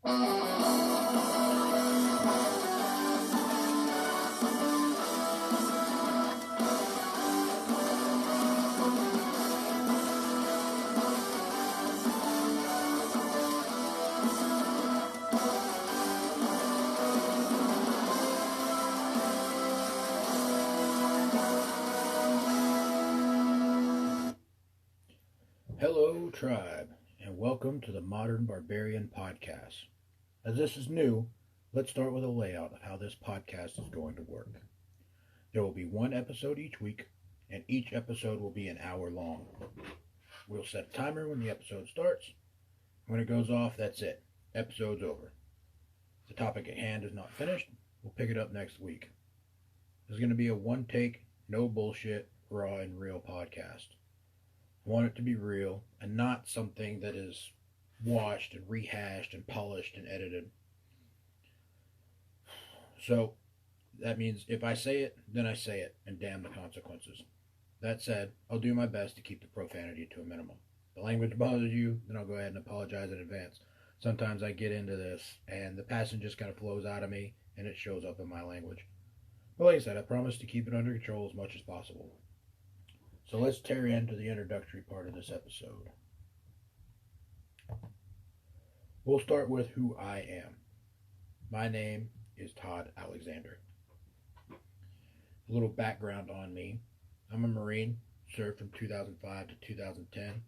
Hello, tribe, and welcome to the Modern Barbarian Podcast. As this is new, let's start with a layout of how this podcast is going to work. There will be one episode each week, and each episode will be an hour long. We'll set a timer when the episode starts. When it goes off, that's it. Episode's over. If the topic at hand is not finished, we'll pick it up next week. This is going to be a one-take, no bullshit, raw and real podcast. I want it to be real and not something that is washed and rehashed and polished and edited. So that means if I say it, then I say it, and damn the consequences. That said, I'll do my best to keep the profanity to a minimum. If the language bothers you, then I'll go ahead and apologize in advance. Sometimes I get into this and the passion just kind of flows out of me and it shows up in my language. But like I said, I promise to keep it under control as much as possible. So let's tear into the introductory part of this episode. We'll start with who I am. My name is Todd Alexander. A little background on me. I'm a Marine, served from 2005 to 2010.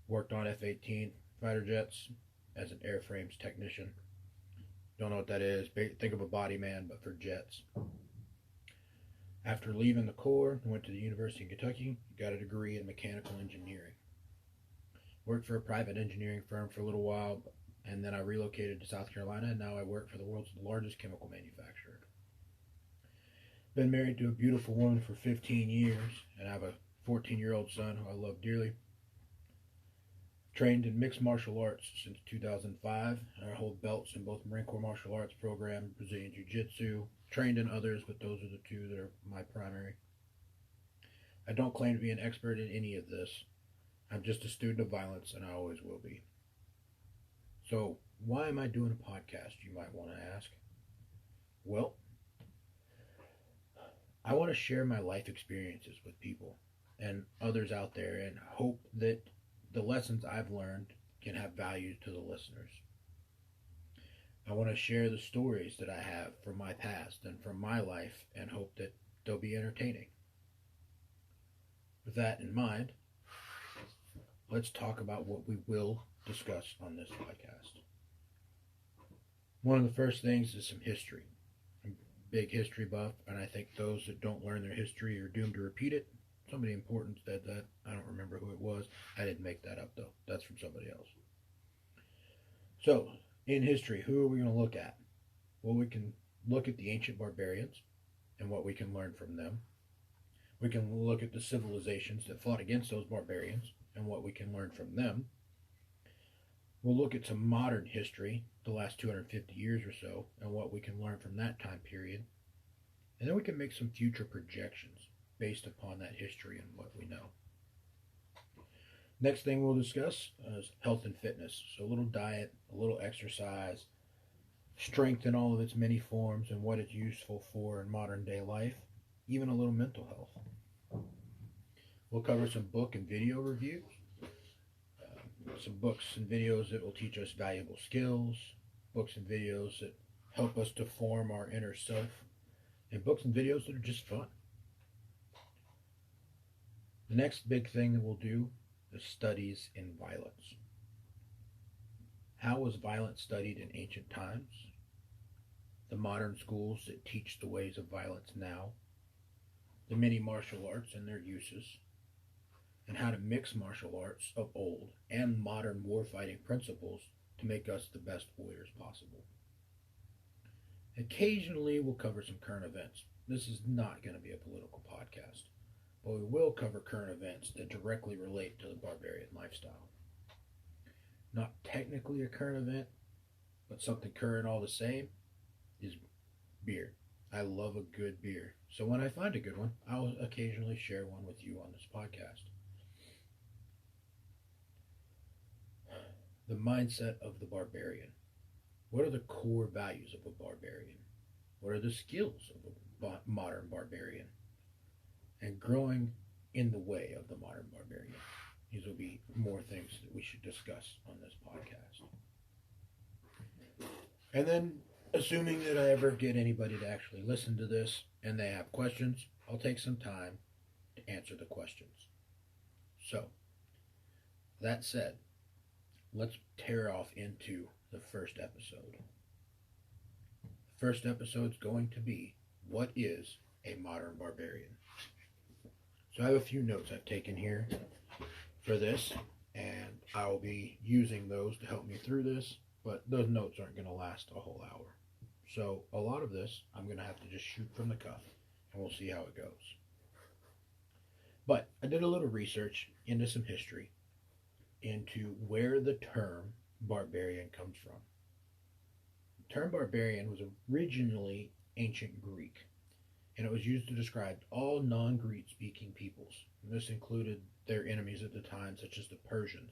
Worked on F-18 fighter jets as an airframes technician. Don't know what that is. Think of a body man, but for jets. After leaving the Corps, I went to the University of Kentucky, got a degree in mechanical engineering. Worked for a private engineering firm for a little while, and then I relocated to South Carolina, and now I work for the world's largest chemical manufacturer. Been married to a beautiful woman for 15 years, and I have a 14-year-old son who I love dearly. Trained in mixed martial arts since 2005, and I hold belts in both Marine Corps Martial Arts Program, Brazilian Jiu-Jitsu, trained in others, but those are the two that are my primary. I don't claim to be an expert in any of this. I'm just a student of violence, and I always will be. So, why am I doing a podcast, you might want to ask? Well, I want to share my life experiences with people and others out there and hope that the lessons I've learned can have value to the listeners. I want to share the stories that I have from my past and from my life and hope that they'll be entertaining. With that in mind, let's talk about what we will discuss on this podcast. One of the first things is some history. I'm a big history buff, and I think those that don't learn their history are doomed to repeat it. Somebody important said that. I don't remember who it was. I didn't make that up, though. That's from somebody else. So, in history, who are we going to look at? Well, we can look at the ancient barbarians and what we can learn from them. We can look at the civilizations that fought against those barbarians and what we can learn from them. We'll look at some modern history, the last 250 years or so, and what we can learn from that time period. And then we can make some future projections based upon that history and what we know. Next thing we'll discuss is health and fitness. So a little diet, a little exercise, strength in all of its many forms and what it's useful for in modern day life, even a little mental health. We'll cover some book and video reviews, some books and videos that will teach us valuable skills, books and videos that help us to form our inner self, and books and videos that are just fun. The next big thing that we'll do is studies in violence. How was violence studied in ancient times? The modern schools that teach the ways of violence now, the many martial arts and their uses, and how to mix martial arts of old and modern warfighting principles to make us the best warriors possible. Occasionally we'll cover some current events. This is not going to be a political podcast, but we will cover current events that directly relate to the barbarian lifestyle. Not technically a current event, but something current all the same, is beer. I love a good beer. So when I find a good one, I'll occasionally share one with you on this podcast. The mindset of the barbarian. What are the core values of a barbarian? What are the skills of a modern barbarian? And growing in the way of the modern barbarian. These will be more things that we should discuss on this podcast. And then, assuming that I ever get anybody to actually listen to this and they have questions, I'll take some time to answer the questions. So, that said, let's tear off into the first episode. The first episode is going to be, what is a modern barbarian? So I have a few notes I've taken here for this, and I'll be using those to help me through this, but those notes aren't going to last a whole hour. So a lot of this I'm going to have to just shoot from the cuff, and we'll see how it goes. But I did a little research into some history, into where the term barbarian comes from. The term barbarian was originally ancient Greek, and it was used to describe all non-Greek speaking peoples. And this included their enemies at the time, such as the Persians,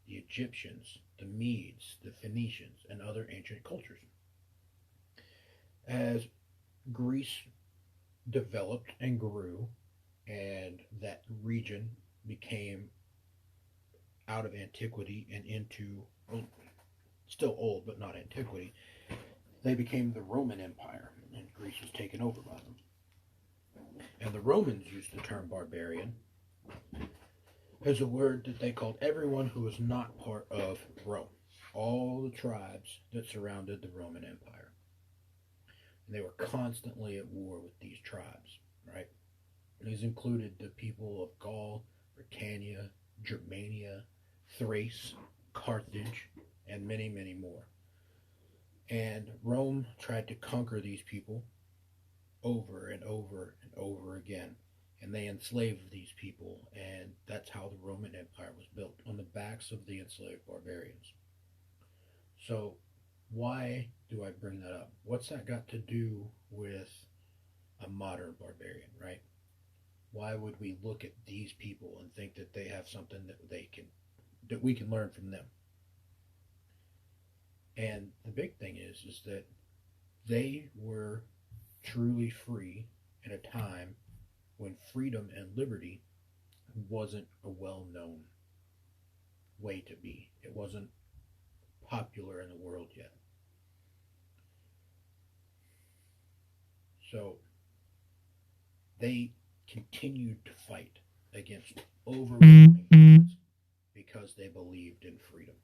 the Egyptians, the Medes, the Phoenicians, and other ancient cultures. As Greece developed and grew, and that region became out of antiquity and into, well, still old but not antiquity, they became the Roman Empire, and Greece was taken over by them. And the Romans used the term barbarian as a word that they called everyone who was not part of Rome, all the tribes that surrounded the Roman Empire. And they were constantly at war with these tribes, right? These included the people of Gaul, Britannia, Germania, Thrace, Carthage, and many, many more. And Rome tried to conquer these people over and over and over again. And they enslaved these people, and that's how the Roman Empire was built, on the backs of the enslaved barbarians. So, why do I bring that up? What's that got to do with a modern barbarian, right? Why would we look at these people and think that they have something that we can learn from them? And the big thing is that they were truly free at a time when freedom and liberty wasn't a well-known way to be. It wasn't popular in the world yet. So they continued to fight against overwhelming odds because they believed in freedom.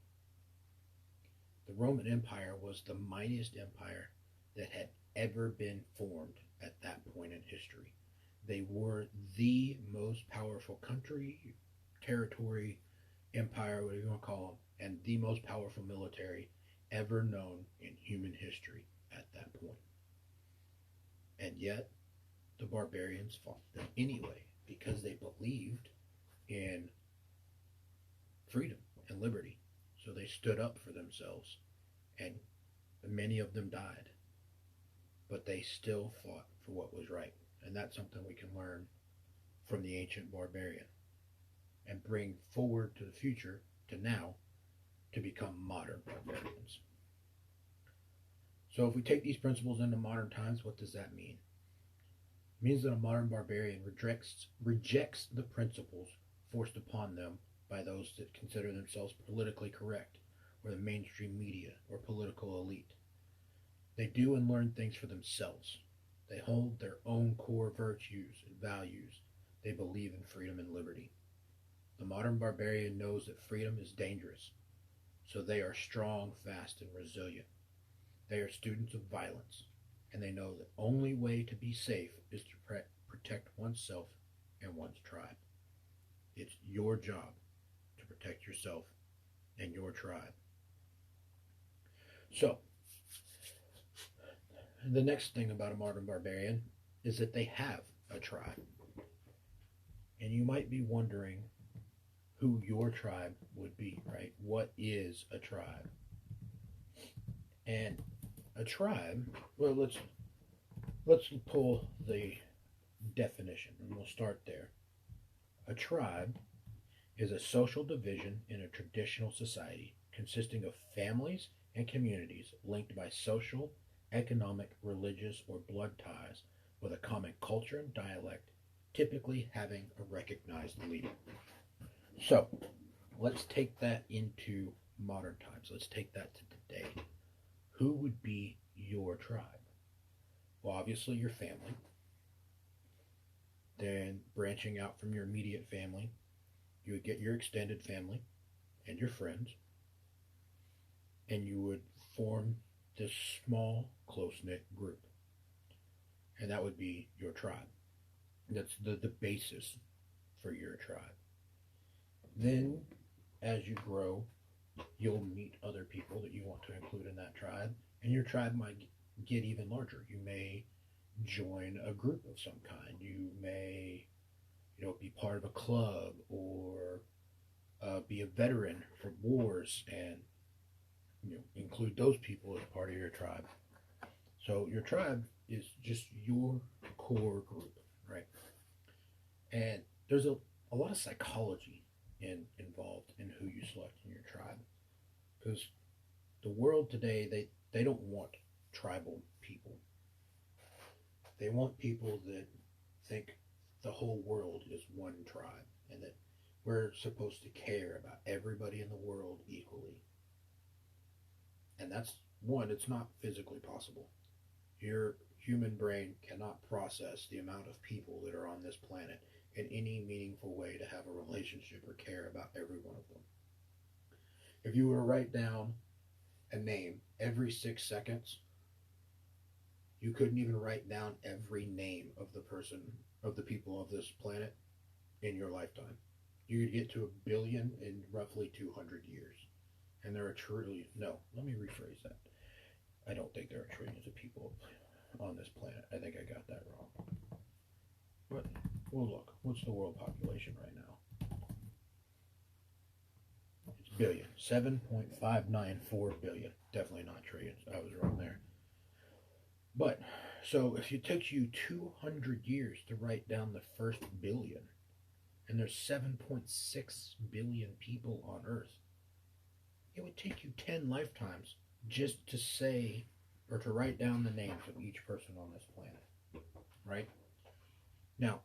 The Roman Empire was the mightiest empire that had ever been formed at that point in history. They were the most powerful country, territory, empire, whatever you want to call them, and the most powerful military ever known in human history at that point. And yet, the barbarians fought them anyway because they believed in freedom and liberty. So they stood up for themselves, and many of them died. But they still fought for what was right. And that's something we can learn from the ancient barbarian and bring forward to the future, to now, to become modern barbarians. So if we take these principles into modern times, what does that mean? It means that a modern barbarian rejects the principles forced upon them by those that consider themselves politically correct, or the mainstream media, or political elite. They do and learn things for themselves. They hold their own core virtues and values. They believe in freedom and liberty. The modern barbarian knows that freedom is dangerous, so they are strong, fast, and resilient. They are students of violence, and they know the only way to be safe is to protect oneself and one's tribe. It's your job to protect yourself and your tribe. So, the next thing about a modern barbarian is that they have a tribe. And you might be wondering who your tribe would be, right? What is a tribe? And a tribe, well, let's pull the definition, and we'll start there. A tribe is a social division in a traditional society consisting of families and communities linked by social, economic, religious, or blood ties with a common culture and dialect, typically having a recognized leader. So, let's take that into modern times. Let's take that to today. Who would be your tribe? Well, obviously, your family. Then, branching out from your immediate family, you would get your extended family and your friends, and you would form this small, close knit group. And that would be your tribe. That's the basis for your tribe. Then, as you grow, you'll meet other people that you want to include in that tribe, and your tribe might get even larger. You may join a group of some kind. You may, be part of a club or be a veteran for wars, and include those people as part of your tribe. So your tribe is just your core group, right? And there's a lot of psychology involved in who you select in your tribe, because the world today, they don't want tribal people. They want people that think the whole world is one tribe, and that we're supposed to care about everybody in the world equally. And that's one, it's not physically possible. Your human brain cannot process the amount of people that are on this planet in any meaningful way to have a relationship or care about every one of them. If you were to write down a name every 6 seconds, you couldn't even write down every name of the people of this planet in your lifetime. You could get to 1 billion in roughly 200 years. And there are truly, no, let me rephrase that. I don't think there are trillions of people on this planet. I think I got that wrong. But, well, look, what's the world population right now? It's billion. 7.594 billion. Definitely not trillions. I was wrong there. But, so if it takes you 200 years to write down the first billion, and there's 7.6 billion people on Earth, it would take you 10 lifetimes just to say or to write down the names of each person on this planet, right? Now,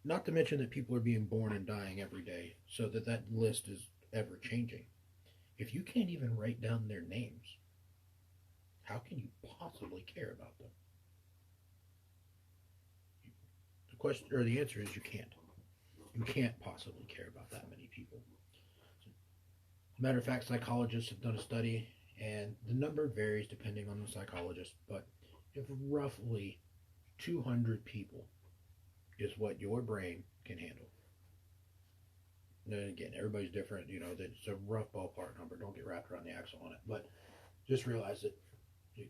not to mention that people are being born and dying every day, so that list is ever changing. If you can't even write down their names, how can you possibly care about them? The question, or the answer is you can't. You can't possibly care about that many people. As a matter of fact, psychologists have done a study, and the number varies depending on the psychologist, but if roughly 200 people is what your brain can handle. And again, everybody's different, it's a rough ballpark number. Don't get wrapped around the axle on it, but just realize that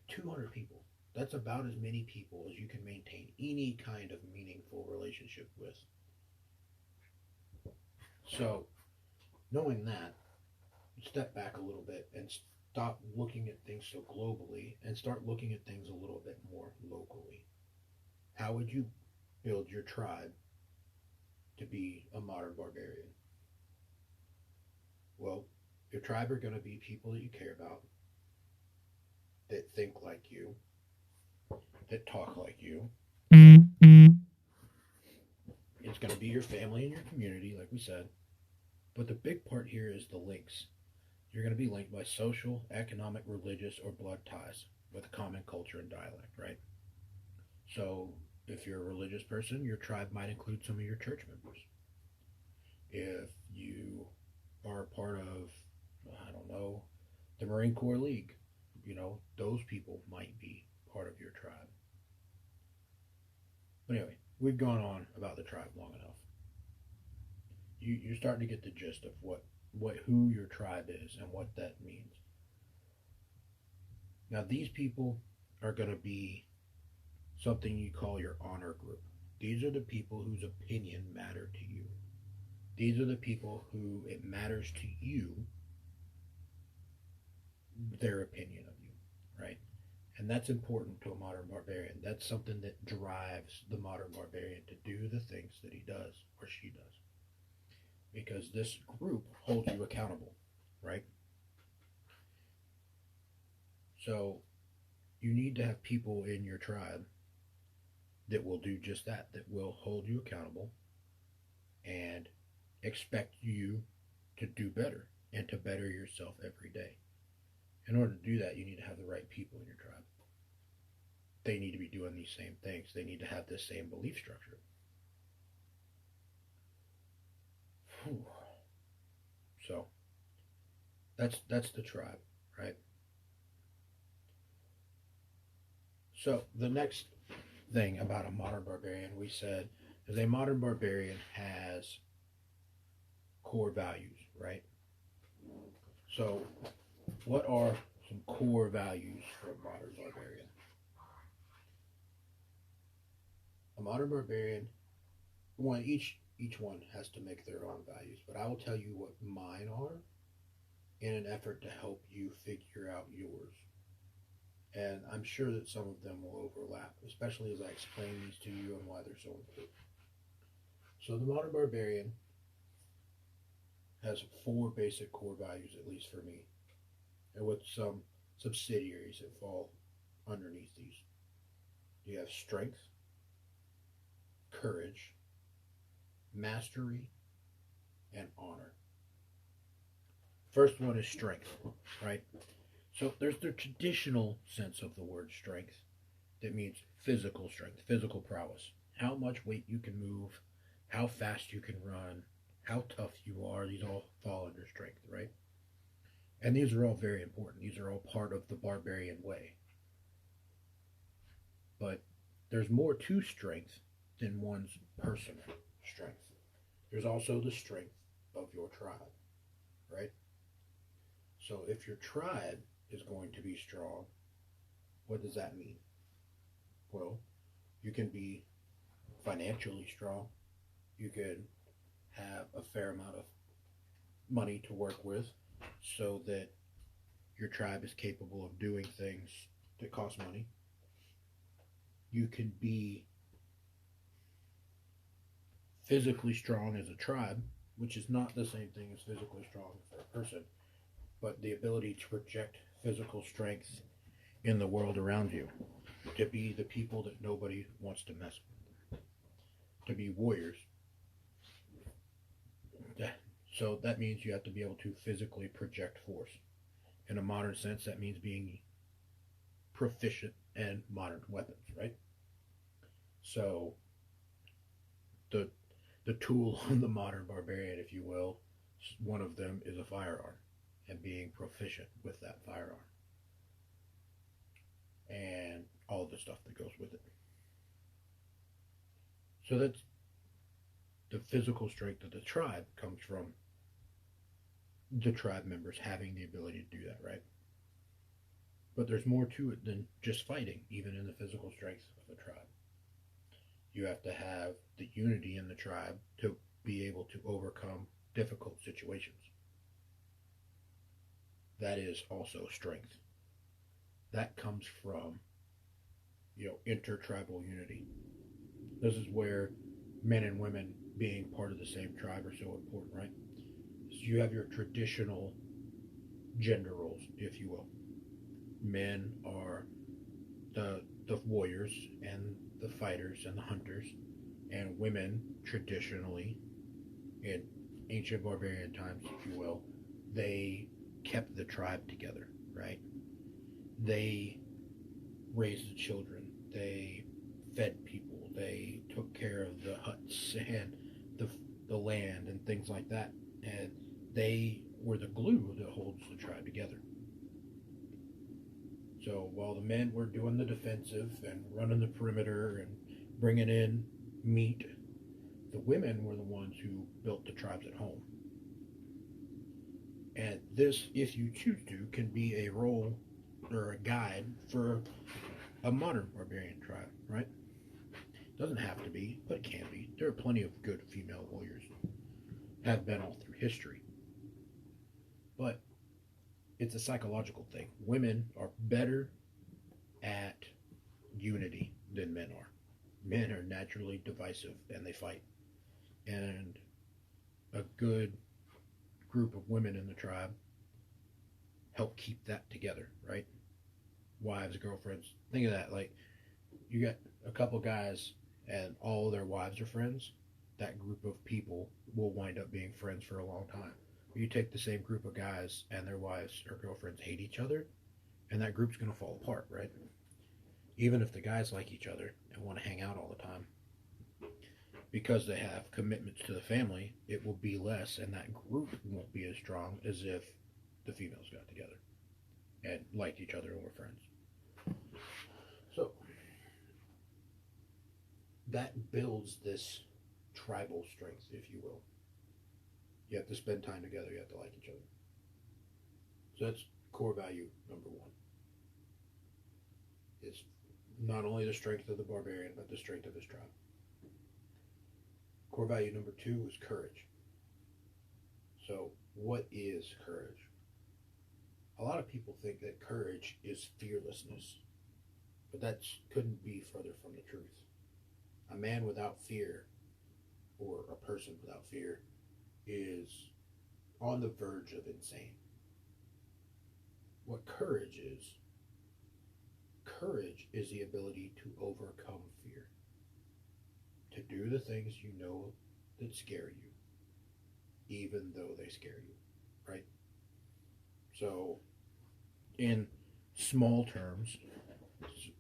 200 people, that's about as many people as you can maintain any kind of meaningful relationship with. So, knowing that, step back a little bit and stop looking at things so globally and start looking at things a little bit more locally. How would you build your tribe to be a modern barbarian? Well, your tribe are going to be people that you care about, that think like you, that talk like you. It's going to be your family and your community, like we said. But the big part here is the links. You're going to be linked by social, economic, religious, or blood ties with a common culture and dialect, right? So if you're a religious person, your tribe might include some of your church members. If you are part of, the Marine Corps League, those people might be part of your tribe. But anyway, we've gone on about the tribe long enough. You're starting to get the gist of who your tribe is and what that means. Now, these people are going to be something you call your honor group. These are the people whose opinion matter to you. These are the people who it matters to you, their opinion of you, right? And that's important to a modern barbarian. That's something that drives the modern barbarian to do the things that he does or she does. Because this group holds you accountable, right? So you need to have people in your tribe that will do just that, that will hold you accountable and expect you to do better and to better yourself every day. In order to do that, you need to have the right people in your tribe. They need to be doing these same things. They need to have this same belief structure. Whew. So that's the tribe, right? So the next thing about a modern barbarian, we said, is a modern barbarian has core values, right? So what are some core values for a modern barbarian? A modern barbarian, each one has to make their own values, but I will tell you what mine are in an effort to help you figure out yours. And I'm sure that some of them will overlap, especially as I explain these to you and why they're so important. So the modern barbarian has four basic core values, at least for me, and with some subsidiaries that fall underneath these. You have strength, courage, mastery, and honor. First one is strength, right? So there's the traditional sense of the word strength that means physical strength, physical prowess. How much weight you can move, how fast you can run, how tough you are. These all fall under strength, right? And these are all very important. These are all part of the barbarian way. But there's more to strength than one's personal strength. There's also the strength of your tribe, right? So if your tribe is going to be strong, what does that mean? Well, you can be financially strong. You can have a fair amount of money to work with so that your tribe is capable of doing things that cost money. You can be physically strong as a tribe, which is not the same thing as physically strong for a person, but the ability to project physical strength in the world around you, to be the people that nobody wants to mess with, to be warriors. So that means you have to be able to physically project force. In a modern sense, that means being proficient in modern weapons, right? So the tool of the modern barbarian, if you will, one of them is a firearm and being proficient with that firearm and all the stuff that goes with it. So that's the physical strength of the tribe comes from the tribe members having the ability to do that, right? But there's more to it than just fighting, even in the physical strength of a tribe. You have to have the unity in the tribe to be able to overcome difficult situations. That is also strength. That comes from, intertribal unity. This is where men and women being part of the same tribe are so important, right? So you have your traditional gender roles, if you will. Men are the warriors and the fighters and the hunters, and women traditionally, in ancient barbarian times, if you will, they kept the tribe together, right? They raised the children, they fed people, they took care of the huts and the land and things like that, and they were the glue that holds the tribe together. So while the men were doing the defensive and running the perimeter and bringing in meat, the women were the ones who built the tribes at home. And this, if you choose to, can be a role or a guide for a modern barbarian tribe, right? Doesn't have to be, but it can be. There are plenty of good female warriors. Have been all through history. But it's a psychological thing. Women are better at unity than men are. Men are naturally divisive and they fight. And a good group of women in the tribe help keep that together, right? wives, girlfriends. Think of that. Like, you got a couple guys and all their wives are friends. That group of people will wind up being friends for a long time. You take the same group of guys and their wives or girlfriends hate each other, and that group's going to fall apart, right? Even if the guys like each other and want to hang out all the time, because they have commitments to the family, it will be less, and that group won't be as strong as if the females got together and liked each other and were friends. So that builds this tribal strength, if you will. You have to spend time together, you have to like each other. So that's core value number one. It's not only the strength of the barbarian, but the strength of his tribe. Core value number two is courage. So what is courage? A lot of people think that courage is fearlessness, but that couldn't be further from the truth. A man without fear, or a person without fear, is on the verge of insane. What courage is the ability to overcome fear, to do the things you know that scare you, even though they scare you, right? So, in small terms,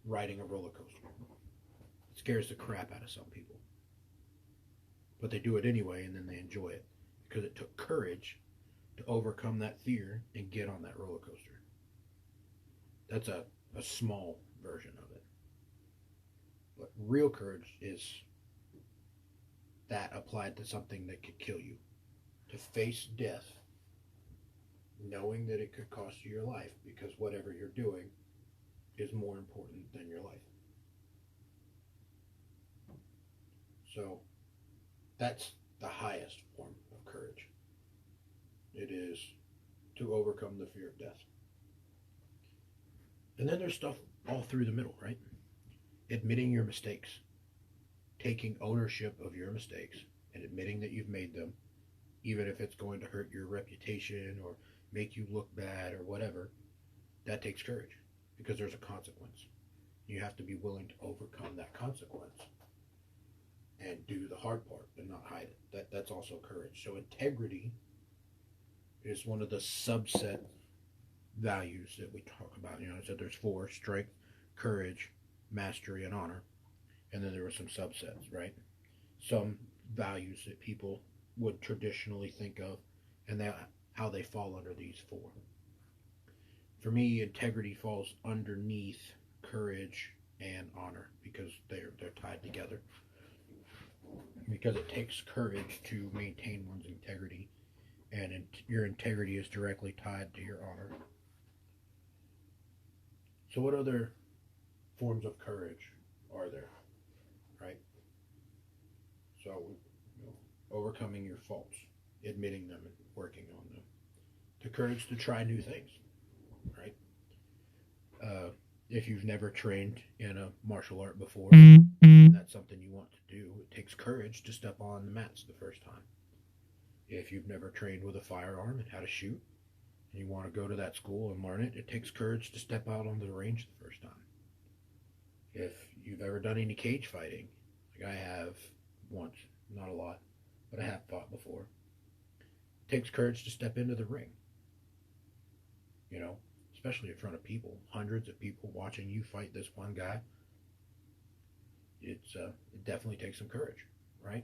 riding a roller coaster. It scares the crap out of some people. But they do it anyway, and then they enjoy it, because it took courage to overcome that fear and get on that roller coaster. That's a small version of it. But real courage is that applied to something that could kill you. To face death, knowing that it could cost you your life, because whatever you're doing is more important than your life. So that's the highest form of courage. It is to overcome the fear of death. And then there's stuff all through the middle, right? Admitting your mistakes, taking ownership of your mistakes and admitting that you've made them, even if it's going to hurt your reputation or make you look bad or whatever. That takes courage, because there's a consequence. You have to be willing to overcome that consequence and do the hard part and not hide it. That's also courage. So integrity is one of the subset values that we talk about. You know, I said there's four: strength, courage, mastery, and honor. And then there were some subsets, right? Some values that people would traditionally think of, and how they fall under these four. For me, integrity falls underneath courage and honor, because they're tied together. Because it takes courage to maintain one's integrity, and your integrity is directly tied to your honor. So what other forms of courage are there, right? So, overcoming your faults, admitting them and working on them. The courage to try new things, right? If you've never trained in a martial art before, and that's something you want to do, it takes courage to step on the mats the first time. If you've never trained with a firearm and how to shoot, and you want to go to that school and learn it, it takes courage to step out onto the range the first time. If you've ever done any cage fighting, like I have once, not a lot, but I have fought before, it takes courage to step into the ring. You know, especially in front of people, hundreds of people watching you fight this one guy. It definitely takes some courage, right?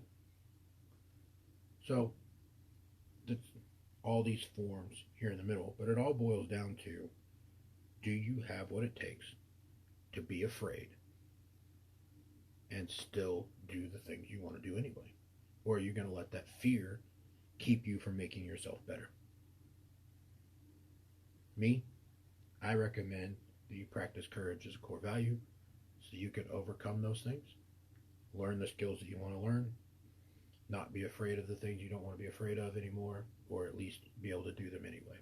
So, all these forms here in the middle, but it all boils down to, do you have what it takes to be afraid and still do the things you want to do anyway? Or are you going to let that fear keep you from making yourself better? Me, I recommend that you practice courage as a core value so you can overcome those things, learn the skills that you want to learn, not be afraid of the things you don't want to be afraid of anymore, or at least be able to do them anyway.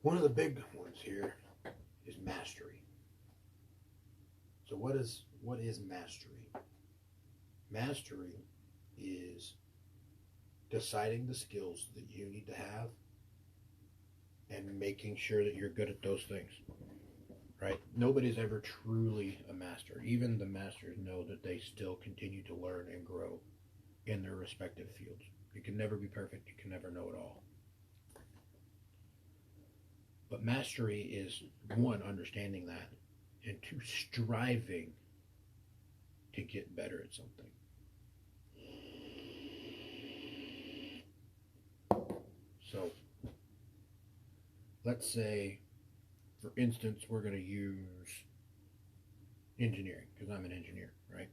One of the big ones here is mastery. So what is mastery? Mastery is deciding the skills that you need to have and making sure that you're good at those things, right? Nobody's ever truly a master. Even the masters know that they still continue to learn and grow in their respective fields. You can never be perfect. You can never know it all. But mastery is, one, understanding that, and two, striving to get better at something. So, let's say, for instance, we're going to use engineering, because I'm an engineer, right?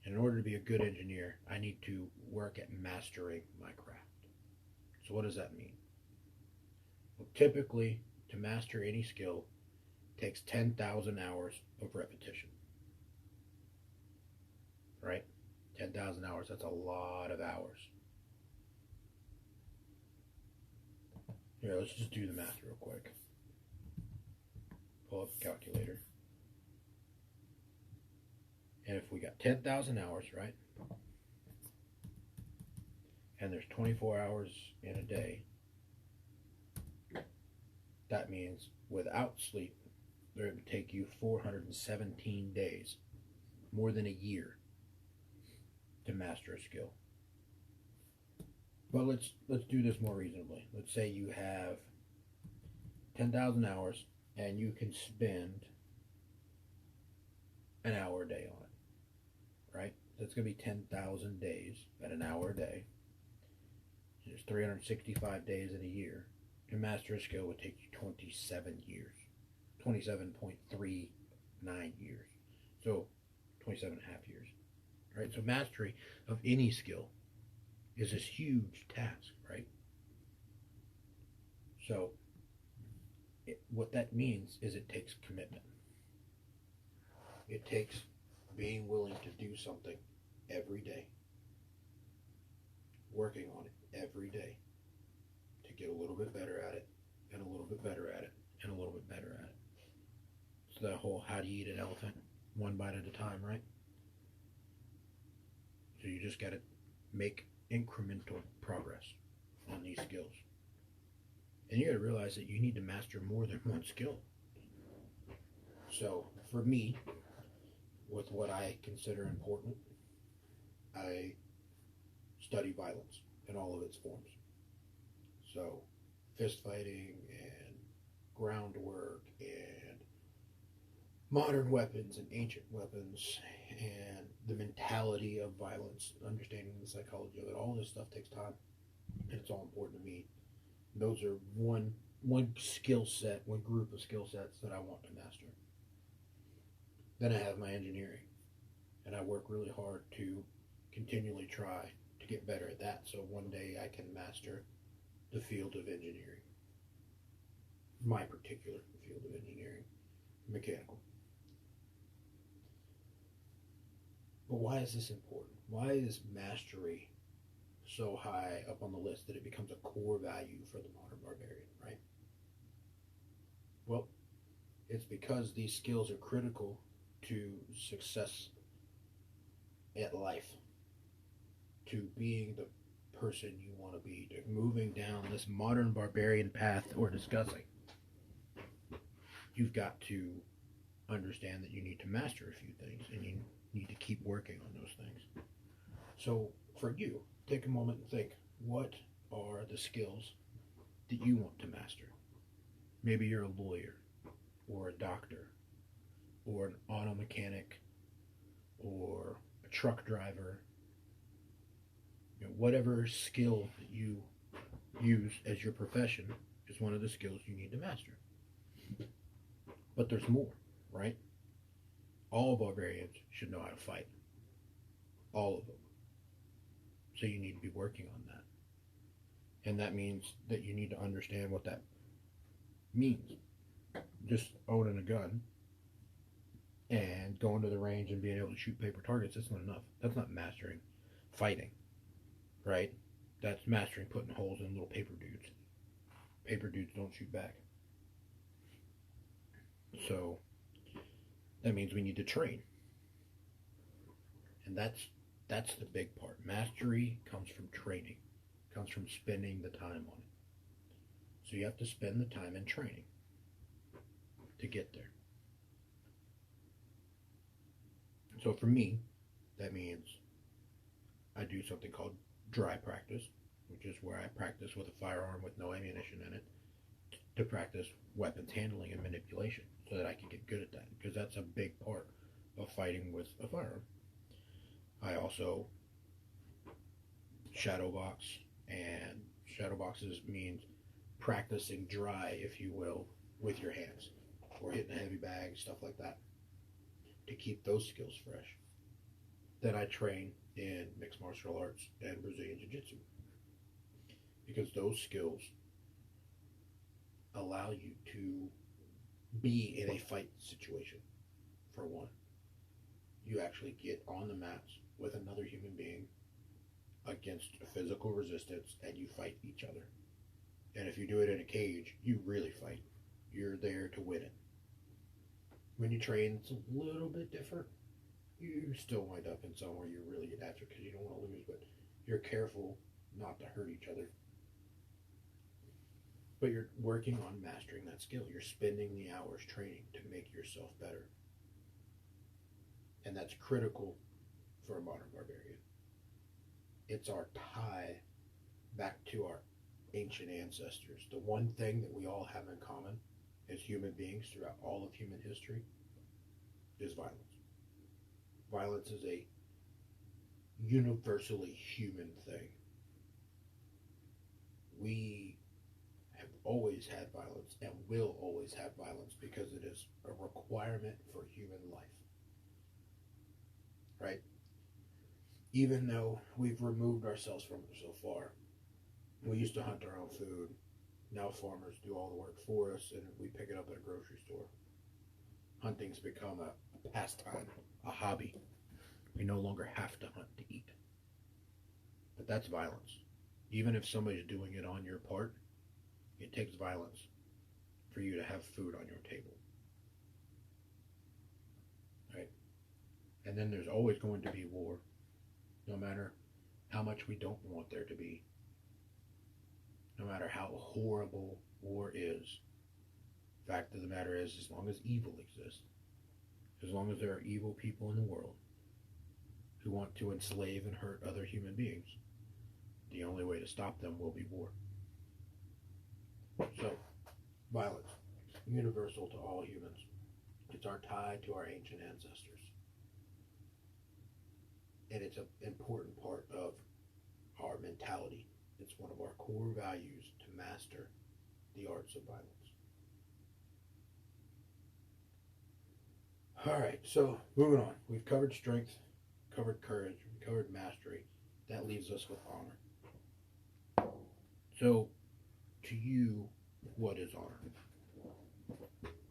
And in order to be a good engineer, I need to work at mastering my craft. So what does that mean? Well, typically, to master any skill, takes 10,000 hours of repetition, right? 10,000 hours, that's a lot of hours. Here, let's just do the math real quick. Pull up the calculator. And if we got 10,000 hours, right? And there's 24 hours in a day, that means without sleep, it would take you 417 days, more than a year, to master a skill. But let's do this more reasonably. Let's say you have 10,000 hours and you can spend an hour a day on it, right? That's going to be 10,000 days at an hour a day. There's 365 days in a year. To master a skill would take you 27 years, 27.39 years. So 27 and a half years, right? So mastery of any skill is this huge task, right? So what that means is it takes commitment. It takes being willing to do something every day, working on it every day to get a little bit better at it, and a little bit better at it, and a little bit better at it. So that whole how do you eat an elephant? One bite at a time, right? So you just got to make incremental progress on these skills. And you got to realize that you need to master more than one skill. So for me, with what I consider important, I study violence in all of its forms. So fist fighting and groundwork and modern weapons and ancient weapons and the mentality of violence, understanding the psychology of it. All this stuff takes time, and it's all important to me. Those are one skill set, one group of skill sets that I want to master. Then I have my engineering, and I work really hard to continually try to get better at that, so one day I can master the field of engineering, my particular field of engineering, mechanical. But why is this important? Why is mastery so high up on the list that it becomes a core value for the modern barbarian, right? Well, it's because these skills are critical to success at life, to being the person you want to be, to moving down this modern barbarian path that we're discussing. You've got to understand that you need to master a few things, and you need to keep working on those things. So for you, take a moment and think, what are the skills that you want to master? Maybe you're a lawyer, or a doctor, or an auto mechanic, or a truck driver. Whatever skill that you use as your profession is one of the skills you need to master. But there's more, right? All barbarians should know how to fight. All of them. So you need to be working on that. And that means that you need to understand what that means. Just owning a gun and going to the range and being able to shoot paper targets, that's not enough. That's not mastering fighting, right? That's mastering putting holes in little paper dudes. Paper dudes don't shoot back. So that means we need to train. And that's the big part. Mastery comes from training. It comes from spending the time on it. So you have to spend the time in training to get there. So for me, that means I do something called dry practice, which is where I practice with a firearm with no ammunition in it to practice weapons handling and manipulation so that I can get good at that, because that's a big part of fighting with a firearm. I also shadow box, and shadow boxes means practicing dry, if you will, with your hands, or hitting a heavy bag, stuff like that, to keep those skills fresh. Then I train in mixed martial arts and Brazilian Jiu-Jitsu, because those skills allow you to be in a fight situation. For one, you actually get on the mats with another human being against a physical resistance, and you fight each other. And if you do it in a cage, you really fight. You're there to win it. When you train, it's a little bit different. You still wind up in somewhere you really get after because you don't want to lose, but you're careful not to hurt each other. But you're working on mastering that skill. You're spending the hours training to make yourself better. And that's critical for a modern barbarian. It's our tie back to our ancient ancestors. The one thing that we all have in common as human beings throughout all of human history is violence. Violence is a universally human thing. We have always had violence and will always have violence because it is a requirement for human life. Right? Even though we've removed ourselves from it so far. We used to hunt our own food. Now farmers do all the work for us, and we pick it up at a grocery store. Hunting's become a pastime, a hobby. We no longer have to hunt to eat. But that's violence. Even if somebody's doing it on your part, it takes violence for you to have food on your table. Right? And then there's always going to be war, no matter how much we don't want there to be. No matter how horrible war is, fact of the matter is, as long as evil exists, as long as there are evil people in the world who want to enslave and hurt other human beings, the only way to stop them will be war. So, violence, universal to all humans. It's our tie to our ancient ancestors. And it's an important part of our mentality. It's one of our core values to master the arts of violence. All right, so moving on. We've covered strength, covered courage, we covered mastery. That leaves us with honor. So, to you, what is honor?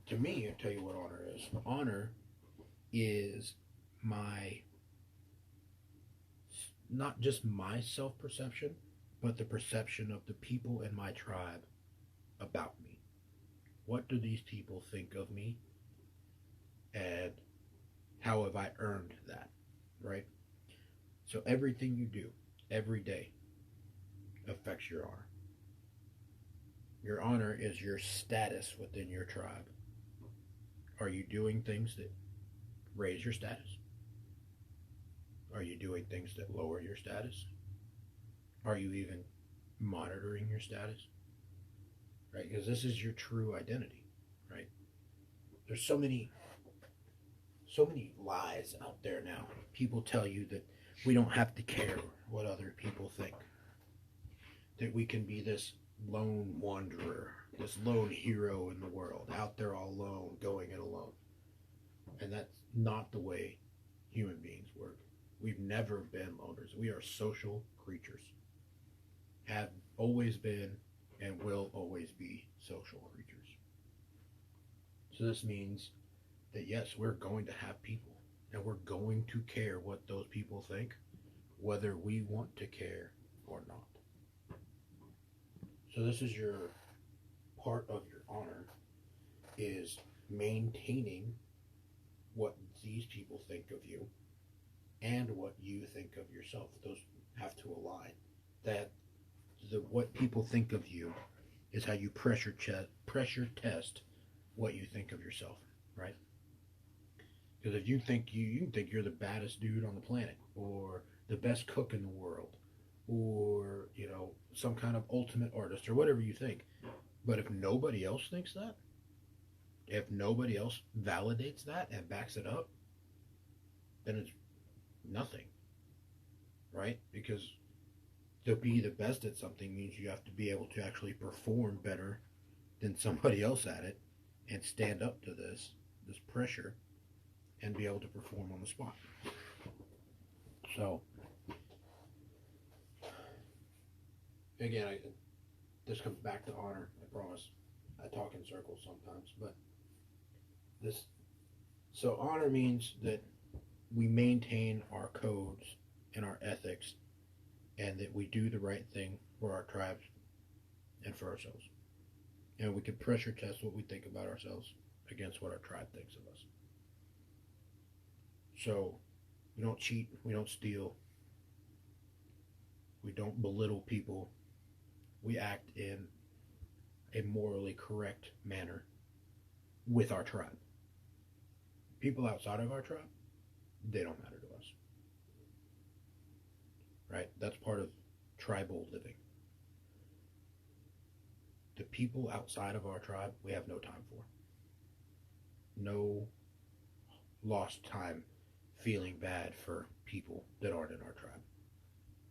To me, I'll tell you what honor is. Honor is not just my self-perception, but the perception of the people in my tribe about me. What do these people think of me? And how have I earned that, right? So everything you do, every day, affects your honor. Your honor is your status within your tribe. Are you doing things that raise your status? Are you doing things that lower your status? Are you even monitoring your status? Right? Because this is your true identity, right? There's so many lies out there now. People tell you that we don't have to care what other people think. That we can be this lone wanderer, this lone hero in the world, out there all alone, going it alone. And that's not the way human beings work. We've never been loners. We are social creatures. Have always been and will always be social creatures. So this means that yes, we're going to have people, and we're going to care what those people think, whether we want to care or not. So this is your part of your honor, is maintaining what these people think of you and what you think of yourself. Those have to align. That what people think of you is how you pressure test what you think of yourself, right? Because if you think you can think you're the baddest dude on the planet, or the best cook in the world, or some kind of ultimate artist, or whatever you think. But if nobody else thinks that, if nobody else validates that and backs it up, then it's nothing, right? Because to be the best at something means you have to be able to actually perform better than somebody else at it, and stand up to this pressure, and be able to perform on the spot. So again, this comes back to honor. I promise. I talk in circles sometimes, but this. So honor means that we maintain our codes and our ethics, and that we do the right thing for our tribes and for ourselves. And we can pressure test what we think about ourselves against what our tribe thinks of us. So we don't cheat, we don't steal, we don't belittle people. We act in a morally correct manner with our tribe. People outside of our tribe, they don't matter to us. Right? That's part of tribal living. The people outside of our tribe, we have no time for. No lost time feeling bad for people that aren't in our tribe.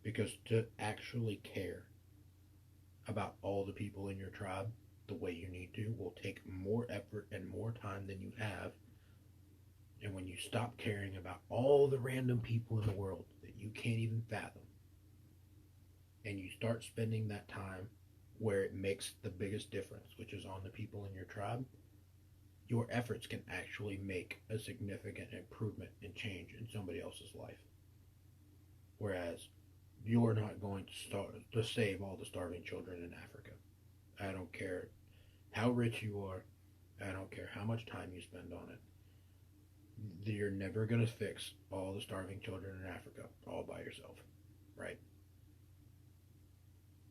Because to actually care about all the people in your tribe the way you need to will take more effort and more time than you have. And when you stop caring about all the random people in the world that you can't even fathom, and you start spending that time where it makes the biggest difference, which is on the people in your tribe, your efforts can actually make a significant improvement and change in somebody else's life. Whereas you're not going to save all the starving children in Africa. I don't care how rich you are. I don't care how much time you spend on it. You're never going to fix all the starving children in Africa all by yourself, right?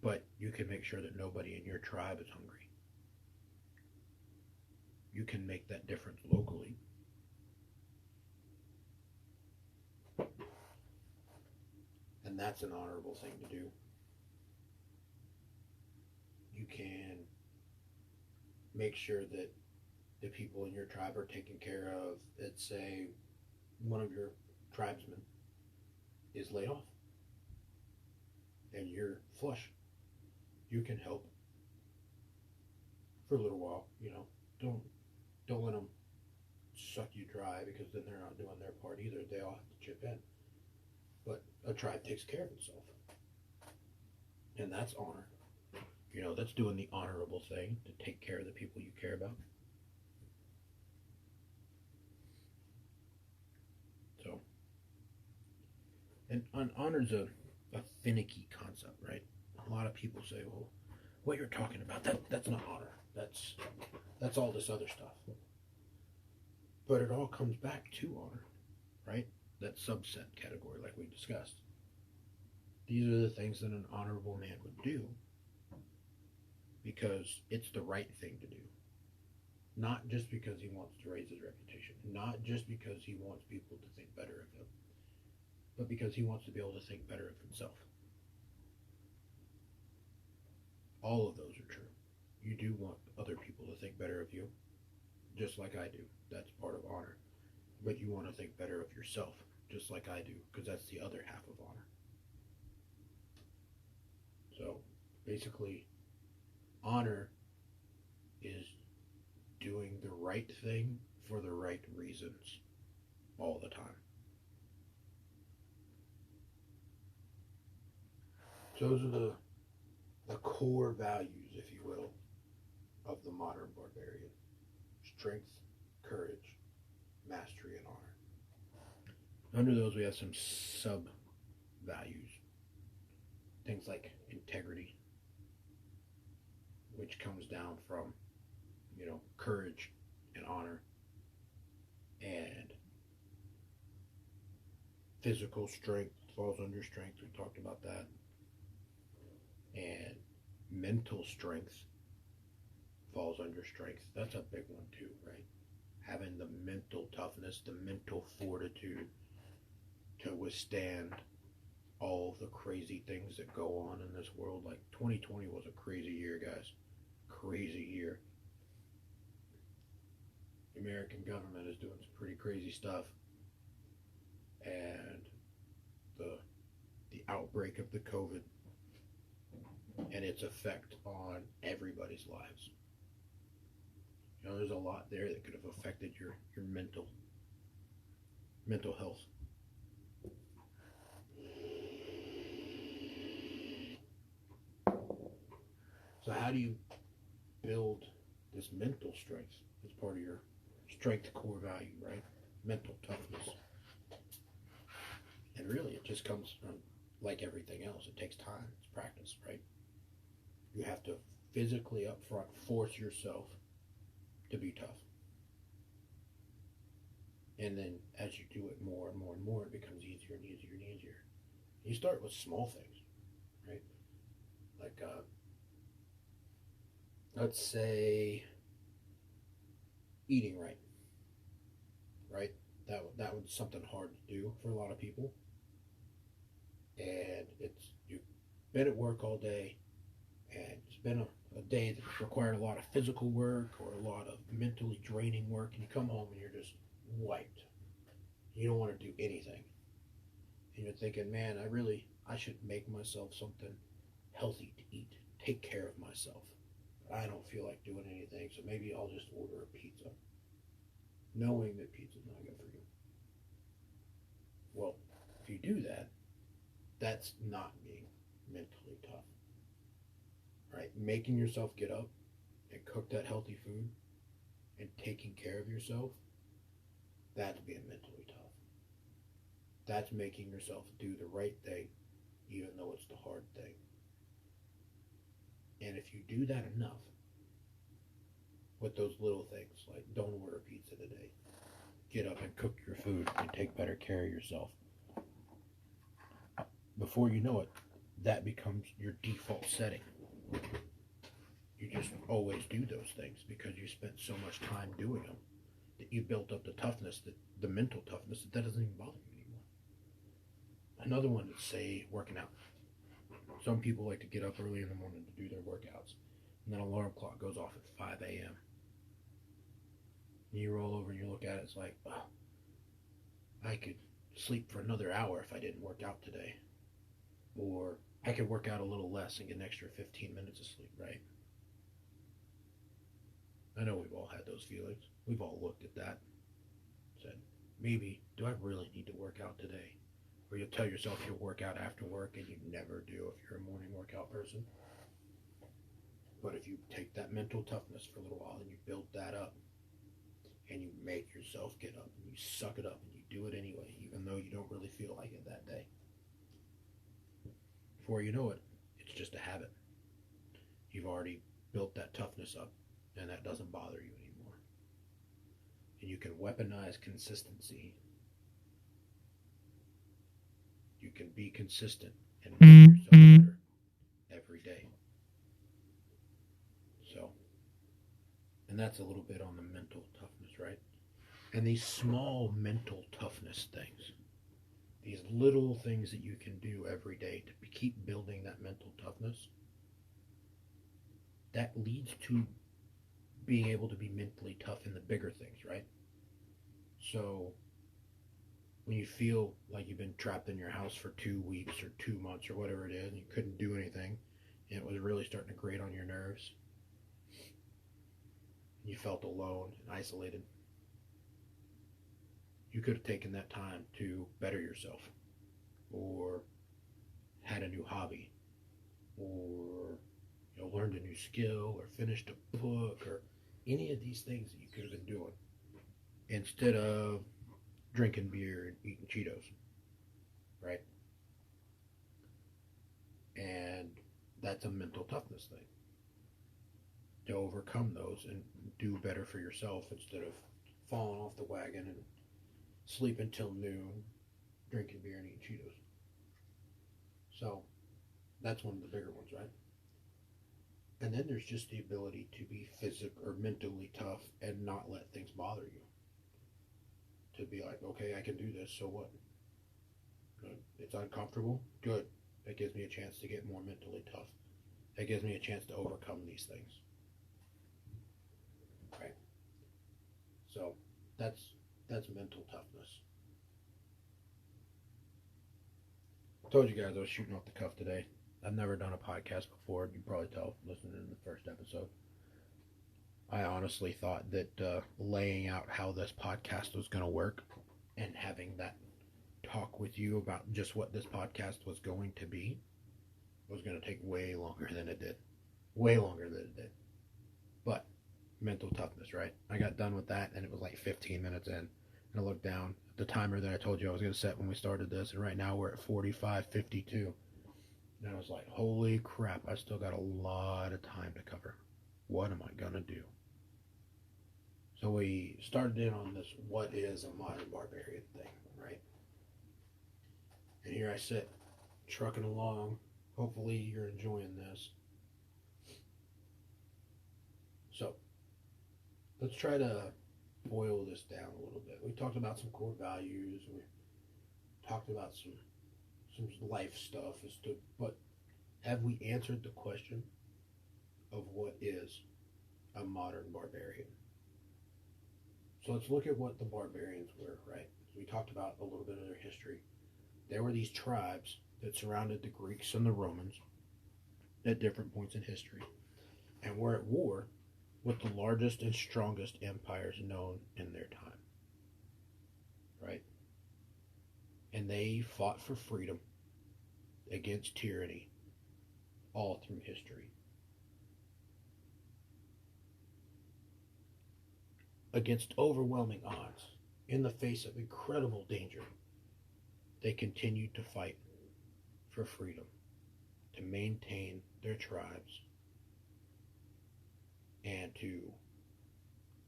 But you can make sure that nobody in your tribe is hungry. You can make that difference locally. And that's an honorable thing to do. You can make sure that the people in your tribe are taken care of. Let's say one of your tribesmen is laid off and you're flush. You can help for a little while. Don't let them suck you dry, because then they're not doing their part either. They all have to chip in. But a tribe takes care of itself, and that's honor. That's doing the honorable thing, to take care of the people you care about. So, and honor's a finicky concept, right? A lot of people say, well, what you're talking about, that's not honor. That's all this other stuff. But it all comes back to honor, right? That subset category, like we discussed. These are the things that an honorable man would do because it's the right thing to do. Not just because he wants to raise his reputation, not just because he wants people to think better of him, but because he wants to be able to think better of himself. All of those are true. You do want other people to think better of you, just like I do. That's part of honor. But you want to think better of yourself, just like I do, because that's the other half of honor. So, basically, honor is doing the right thing for the right reasons all the time. So those are the core values, if you will, of the modern barbarian. Strength, courage, mastery, and honor. Under those, we have some sub-values. Things like integrity, which comes down from, courage and honor. And physical strength falls under strength. We talked about that. And mental strength falls under strength. That's a big one too, right? Having the mental toughness, the mental fortitude to withstand all the crazy things that go on in this world. Like 2020 was a crazy year, guys. Crazy year. The American government is doing some pretty crazy stuff. And the outbreak of the COVID and its effect on everybody's lives. There's a lot there that could have affected your mental health. So how do you build this mental strength as part of your strength core value, right? Mental toughness. And really it just comes from, like everything else, it takes time. It's practice, right? You have to physically up front force yourself to be tough. And then as you do it more and more and more, it becomes easier and easier and easier. You start with small things, right? Like, let's say eating right, right? That was something hard to do for a lot of people. And you've been at work all day, and it's been a day that required a lot of physical work or a lot of mentally draining work, and you come home and you're just wiped. You don't want to do anything. And you're thinking, man, I should make myself something healthy to eat, take care of myself. But I don't feel like doing anything, so maybe I'll just order a pizza, knowing that pizza's not good for you. Well, if you do that, that's not being mentally tough, right? Making yourself get up and cook that healthy food and taking care of yourself, that's being mentally tough. That's making yourself do the right thing, even though it's the hard thing. And if you do that enough with those little things, like don't order pizza today, get up and cook your food and take better care of yourself, before you know it, that becomes your default setting. You just always do those things because you spent so much time doing them that you built up the toughness, the mental toughness, that doesn't even bother you anymore. Another one is, say, working out. Some people like to get up early in the morning to do their workouts, and then an alarm clock goes off at 5 a.m. And you roll over and you look at it, it's like, oh, I could sleep for another hour if I didn't work out today. Or I could work out a little less and get an extra 15 minutes of sleep, right? I know we've all had those feelings. We've all looked at that, said, maybe, do I really need to work out today? Or you'll tell yourself you'll work out after work, and you never do if you're a morning workout person. But if you take that mental toughness for a little while and you build that up, and you make yourself get up, and you suck it up, and you do it anyway, even though you don't really feel like it that day. Before you know it, it's just a habit. You've already built that toughness up, and that doesn't bother you anymore. And you can weaponize consistency. You can be consistent and make yourself better every day. So, and that's a little bit on the mental toughness, right? And these small mental toughness things, these little things that you can do every day to keep building that mental toughness, that leads to being able to be mentally tough in the bigger things, right? So when you feel like you've been trapped in your house for 2 weeks or 2 months or whatever it is, and you couldn't do anything, and it was really starting to grate on your nerves, you felt alone and isolated, you could have taken that time to better yourself, or had a new hobby, or learned a new skill, or finished a book, or any of these things that you could have been doing instead of drinking beer and eating Cheetos, right? And that's a mental toughness thing, to overcome those and do better for yourself instead of falling off the wagon and sleep until noon, drinking beer and eating Cheetos. So that's one of the bigger ones, right? And then there's just the ability to be physical or mentally tough and not let things bother you. To be like, okay, I can do this, so what? It's uncomfortable? Good. That gives me a chance to get more mentally tough. That gives me a chance to overcome these things. Right? So that's mental toughness. I told you guys I was shooting off the cuff today. I've never done a podcast before. You can probably tell listening to the first episode. I honestly thought that laying out how this podcast was going to work and having that talk with you about just what this podcast was going to be was going to take way longer than it did. Way longer than it did. But mental toughness, right? I got done with that and it was like 15 minutes in. And I looked down at the timer that I told you I was going to set when we started this. And right now we're at 45:52. And I was like, holy crap, I still got a lot of time to cover. What am I going to do? So we started in on this what is a modern barbarian thing, right? And here I sit, trucking along. Hopefully you're enjoying this. So, let's try to boil this down a little bit. We talked about some core values. We talked about some life stuff as to, but have we answered the question of what is a modern barbarian? So let's look at what the barbarians were, right? We talked about a little bit of their history. There were these tribes that surrounded the Greeks and the Romans at different points in history, and were at war with the largest and strongest empires known in their time, right? And they fought for freedom against tyranny all through history. Against overwhelming odds, in the face of incredible danger, they continued to fight for freedom, to maintain their tribes, and to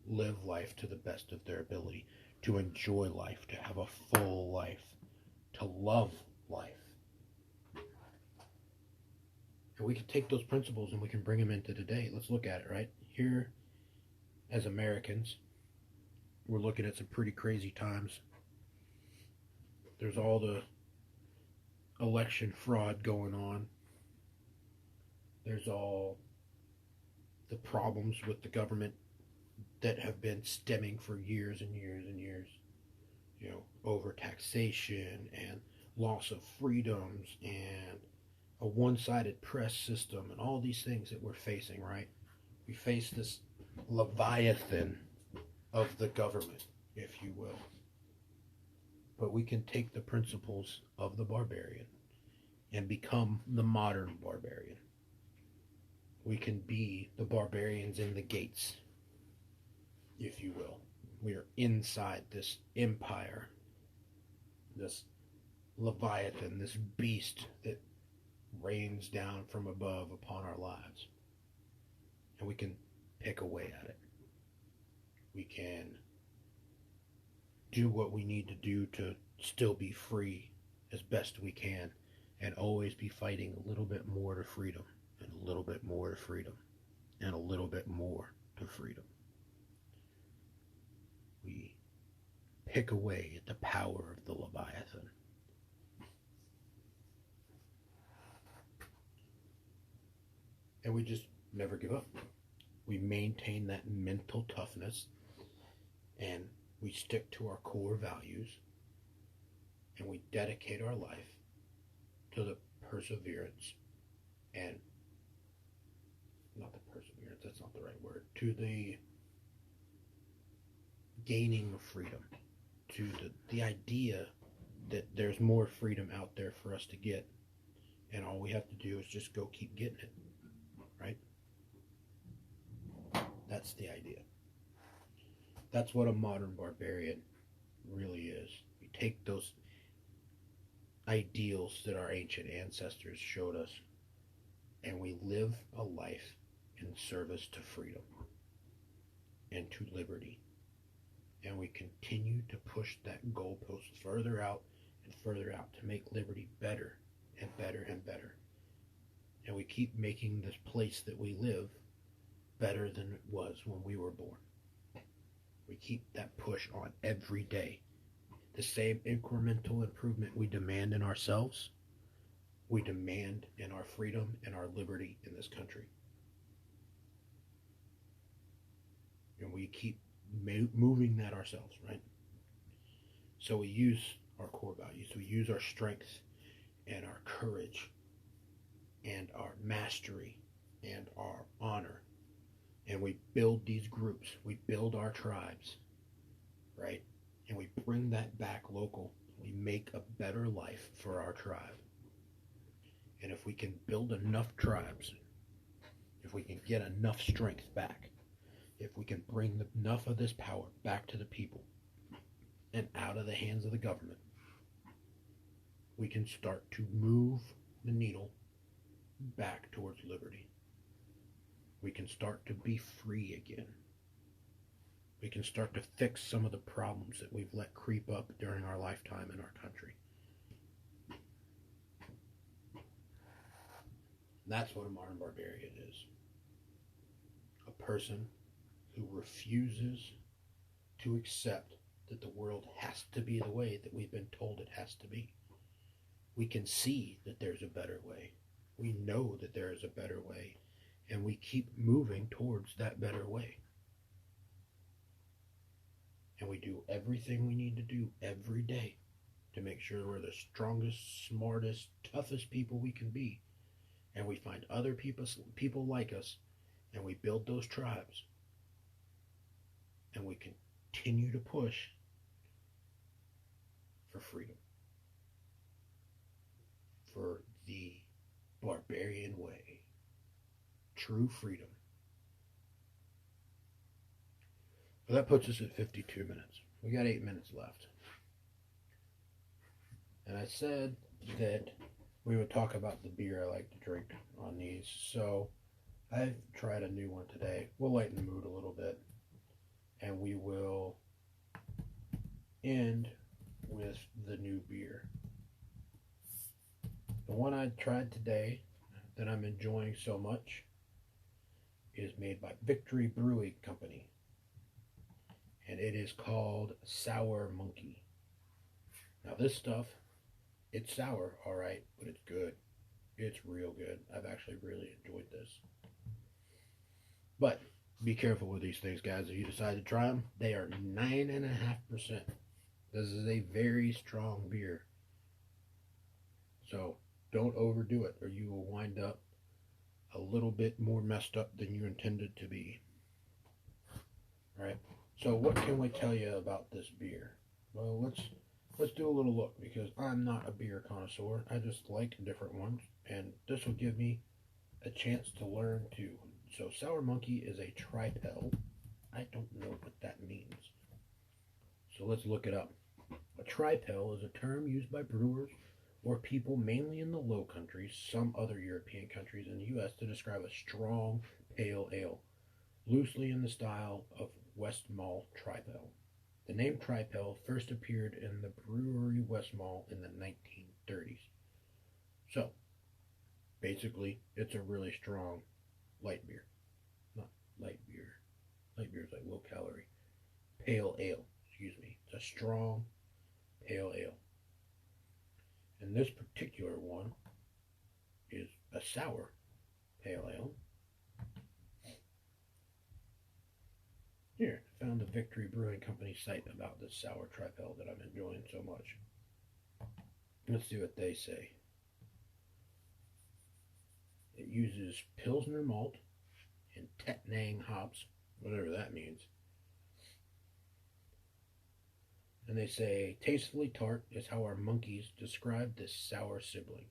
live life to the best of their ability, to enjoy life, to have a full life, to love life. And we can take those principles and we can bring them into today. Let's look at it, right? Here, as Americans, we're looking at some pretty crazy times. There's all the election fraud going on. There's all the problems with the government that have been stemming for years and years and years. You know, overtaxation and loss of freedoms and a one-sided press system and all these things that we're facing, right? We face this leviathan of the government, if you will. But we can take the principles of the barbarian and become the modern barbarian. We can be the barbarians in the gates, if you will. We are inside this empire, this leviathan, this beast that rains down from above upon our lives. And we can pick away at it. We can do what we need to do to still be free as best we can, and always be fighting a little bit more to freedom, and a little bit more to freedom, and a little bit more to freedom. We pick away at the power of the Leviathan. And we just never give up. We maintain that mental toughness, and we stick to our core values, and we dedicate our life to the perseverance and not the perseverance, that's not the right word, to the gaining of freedom, to the idea that there's more freedom out there for us to get, and all we have to do is just go keep getting it, right? That's the idea. That's what a modern barbarian really is. We take those ideals that our ancient ancestors showed us, and we live a life in service to freedom and to liberty. And we continue to push that goalpost further out and further out to make liberty better and better and better. And we keep making this place that we live better than it was when we were born. We keep that push on every day. The same incremental improvement we demand in ourselves, we demand in our freedom and our liberty in this country. And we keep moving that ourselves, right? So we use our core values. We use our strength and our courage and our mastery and our honor. And we build these groups. We build our tribes, right? And we bring that back local. We make a better life for our tribe. And if we can build enough tribes, if we can get enough strength back, if we can bring enough of this power back to the people and out of the hands of the government, we can start to move the needle back towards liberty. We can start to be free again. We can start to fix some of the problems that we've let creep up during our lifetime in our country. That's what a modern barbarian is. A person who refuses to accept that the world has to be the way that we've been told it has to be. We can see that there's a better way. We know that there is a better way, and we keep moving towards that better way. And we do everything we need to do every day to make sure we're the strongest, smartest, toughest people we can be. And we find other people like us, and we build those tribes. And we continue to push for freedom. For the barbarian way. True freedom. Well, that puts us at 52 minutes. We got 8 minutes left. And I said that we would talk about the beer I like to drink on these. So I've tried a new one today. We'll lighten the mood a little bit. And we will end with the new beer. The one I tried today that I'm enjoying so much is made by Victory Brewing Company. And it is called Sour Monkey. Now this stuff, it's sour, all right, but it's good. It's real good. I've actually really enjoyed this. But be careful with these things, guys. If you decide to try them, they are 9.5%. This is a very strong beer. So don't overdo it, or you will wind up a little bit more messed up than you intended to be. All right. So what can we tell you about this beer? Well, let's do a little look, because I'm not a beer connoisseur. I just like different ones, and this will give me a chance to learn too. So Sour Monkey is a tripel. I don't know what that means. So let's look it up. A tripel is a term used by brewers or people mainly in the Low Countries, some other European countries, and the U.S. to describe a strong pale ale, loosely in the style of Westmalle Tripel. The name Tripel first appeared in the brewery Westmalle in the 1930s. So, basically, it's a really strong light beer. Not light beer. Light beer is like low calorie. Pale ale, excuse me. It's a strong pale ale. And this particular one is a sour pale ale. Here, I found the Victory Brewing Company site about this sour tripel that I'm enjoying so much. Let's see what they say. It uses Pilsner malt and Tettnang hops, whatever that means. And they say, tastefully tart is how our monkeys describe this sour sibling.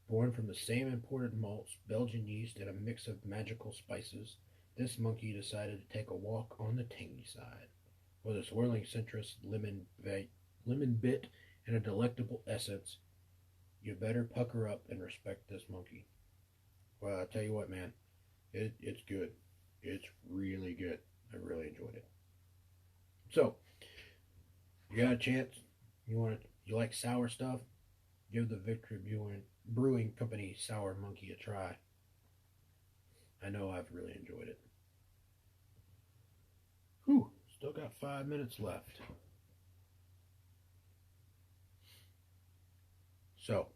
Born from the same imported malts, Belgian yeast, and a mix of magical spices, this monkey decided to take a walk on the tangy side. With a swirling citrus, lemon bit, and a delectable essence, you better pucker up and respect this monkey. Well, I'll tell you what, man, it's good. It's really good. I really enjoyed it. So, you got a chance, you like sour stuff, give the Victory Brewing Company Sour Monkey a try. I know I've really enjoyed it. Whew, still got 5 minutes left. So,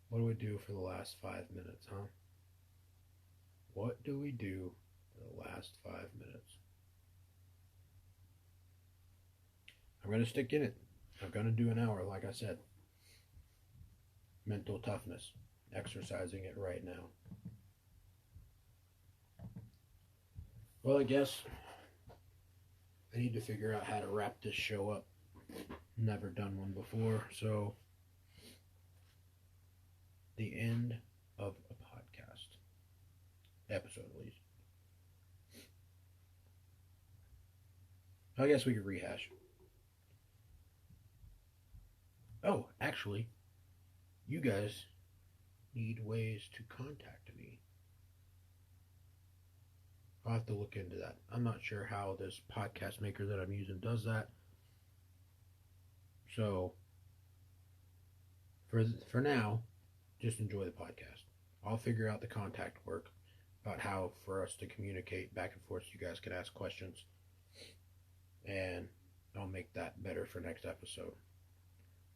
what do we do for the last 5 minutes, huh? What do we do for the last 5 minutes? I'm going to stick in it. I'm going to do an hour, like I said. Mental toughness. Exercising it right now. Well, I guess I need to figure out how to wrap this show up. Never done one before, so the end of a podcast. Episode, at least. I guess we could rehash. Oh, actually, you guys need ways to contact me. I'll have to look into that. I'm not sure how this podcast maker that I'm using does that. So, for now, just enjoy the podcast. I'll figure out the contact work about how for us to communicate back and forth so you guys can ask questions. And I'll make that better for next episode.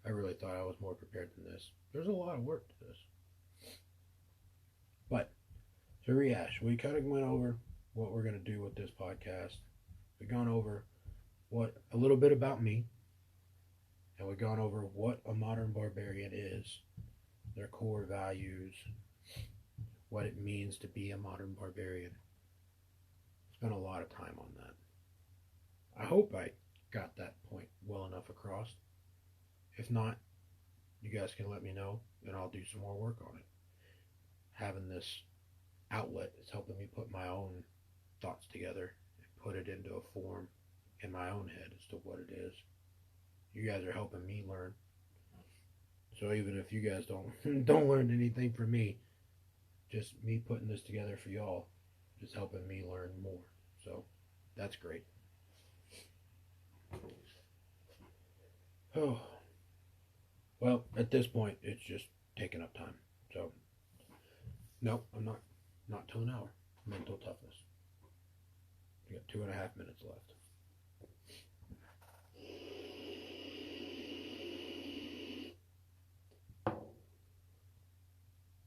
I really thought I was more prepared than this. There's a lot of work to this. But, to rehash, we kind of went over what we're going to do with this podcast. We've gone over a little bit about me, and we've gone over what a modern barbarian is, their core values, what it means to be a modern barbarian. Spent a lot of time on that. I hope I got that point well enough across. If not, you guys can let me know, and I'll do some more work on it. Having this outlet is helping me put my own thoughts together and put it into a form in my own head as to what it is. You guys are helping me learn. So even if you guys don't learn anything from me, just me putting this together for y'all is helping me learn more. So that's great. Oh. Well, at this point, it's just taking up time. So, no, I'm not till an hour. Mental toughness. We got 2.5 minutes left.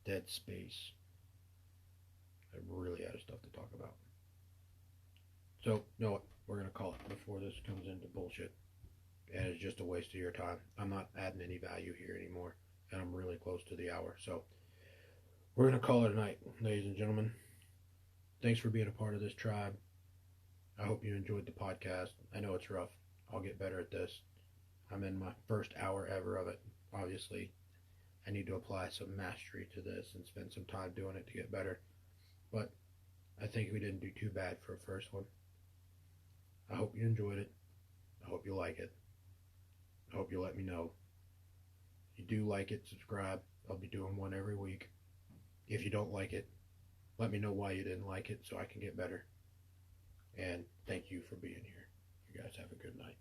Dead space. I'm really out of stuff to talk about. So, you know what? We're going to call it before this comes into bullshit. And it's just a waste of your time. I'm not adding any value here anymore. And I'm really close to the hour. So, we're going to call it a night, ladies and gentlemen. Thanks for being a part of this tribe. I hope you enjoyed the podcast. I know it's rough. I'll get better at this. I'm in my first hour ever of it. Obviously, I need to apply some mastery to this and spend some time doing it to get better. But I think we didn't do too bad for a first one. I hope you enjoyed it. I hope you like it. I hope you let me know. If you do like it, subscribe. I'll be doing one every week. If you don't like it, let me know why you didn't like it so I can get better. And thank you for being here. You guys have a good night.